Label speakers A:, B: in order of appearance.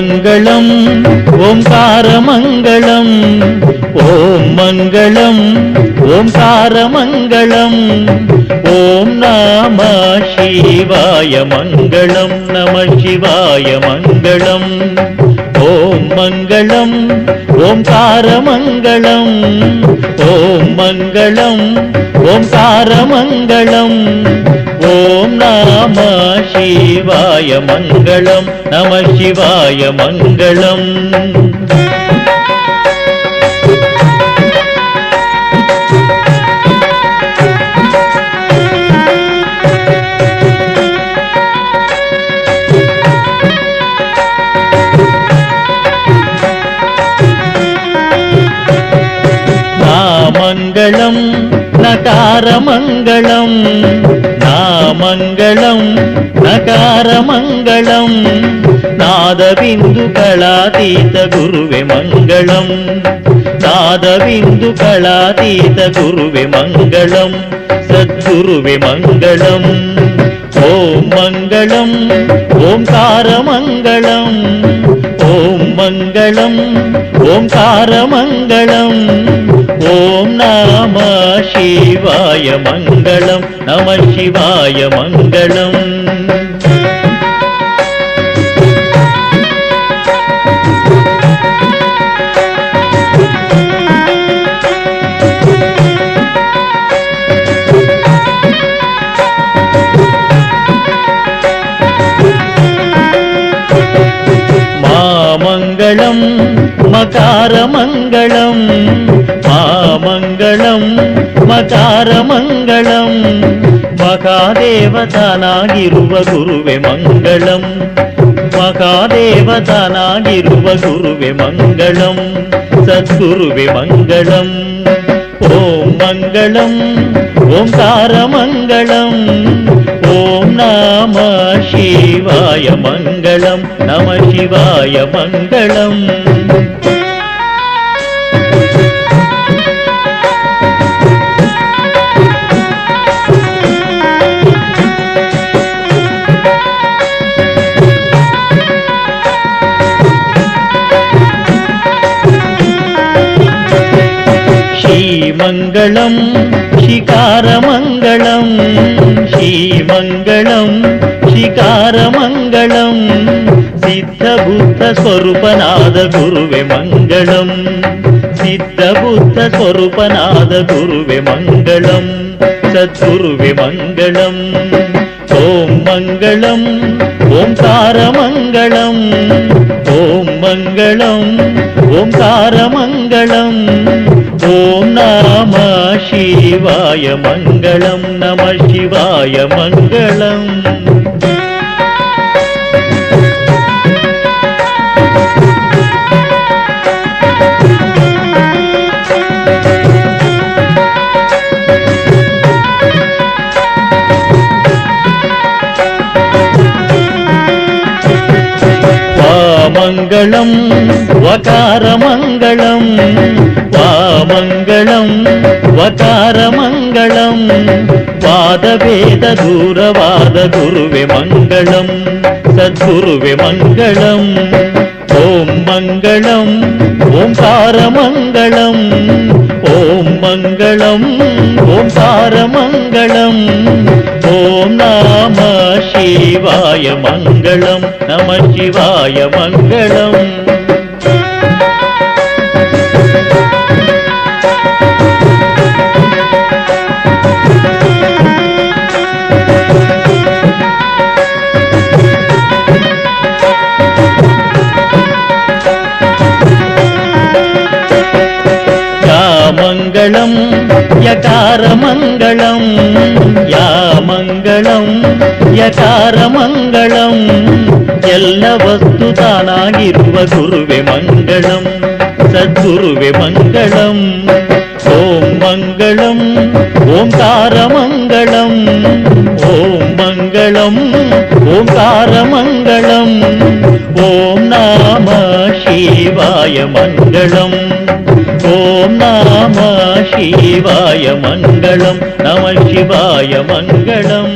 A: मङ्गलम् ओंकारमङ्गलम् ॐ मङ्गलम् ओंकारमङ्गलम् ॐ नमः शिवाय मङ्गलम् नमः शिवाय मङ्गलम् ॐ मङ्गलम् ओंकारमङ्गलम् ॐ मङ्गलम् ओंकारमङ्गलम् ॐ नमः शिवाय मङ्गलम् नमः शिवाय मङ्गलम् नामङ्गलं नकारमङ्गलं नामङ्गलं नकारमङ्गलं नादबिन्दुकलातीत गुरुवे मङ्गलं नादबिन्दुकलातीत गुरुवे मङ्गलं सद्गुरुवे मङ्गलं ॐ मङ्गलम् ओंकारमङ्गलम् ॐ मङ्गलम् ओंकारमङ्गलम् ॐ नमः शिवाय मङ्गलम् नमः शिवाय मङ्गलम् मङ्गलं मकारमङ्गलं मामङ्गलं मकारमङ्गलं महादेवतानागिरुव गुरुवे मङ्गलं महादेवतानागिरुव गुरुवे मङ्गलं सद्गुरुवे मङ्गलम् ॐ मङ्गलम् ओंकारमङ्गलम् ॐ नमः शिवाय मङ्गलं नमः शिवाय मङ्गलम् श्रीमङ्गलं शिकारमङ्गलं श्रीमङ्गलं शिकारमङ्गलं सिद्धबुद्धस्वरूपनाद गुरुवे मङ्गलं सिद्धबुद्धस्वरूपनाद गुरुवे मङ्गलं सद्गुरुवे मङ्गलं ॐ मङ्गलम् ओंकारमङ्गलम् ॐ मङ्गलम् ओंकारमङ्गलम् ॐ नमः शिवाय मङ्गलं नमः शिवाय मङ्गलम् वामङ्गलं वकारमङ्गलं वामङ्गलं वकारमङ्गलं वादभेददूरवाद गुरुवे मङ्गलं सद्गुरुवे मङ्गलम् ॐ मङ्गलम् ओंकारमङ्गलम् ॐ मङ्गलम् ओंकारमङ्गलम् ॐ नमः शिवाय मङ्गलं नमः शिवाय मङ्गलम् मङ्गलं यकारमङ्गलं या मङ्गलं यकारमङ्गलं ಎಲ್ಲ ವಸ್ತು ತಾನಾಗಿರುವ ಗುರುವೆ ಮಂಗಳಂ ಸದ್ಗುರುವೆ ಮಂಗಳಂ ಓಂ ಮಂಗಳಂ ಓಂಕಾರ ಮಂಗಳಂ ಓಂ ಮಂಗಳಂ ಓಂಕಾರ ಮಂಗಳಂ ಓಂ ನಮಃ ಶಿವಾಯ ಮಂಗಳಂ ಓಂ ನಮಃ ಶಿವಾಯ ಮಂಗಳಂ ನಮಃ ಶಿವಾಯ ಮಂಗಳಂ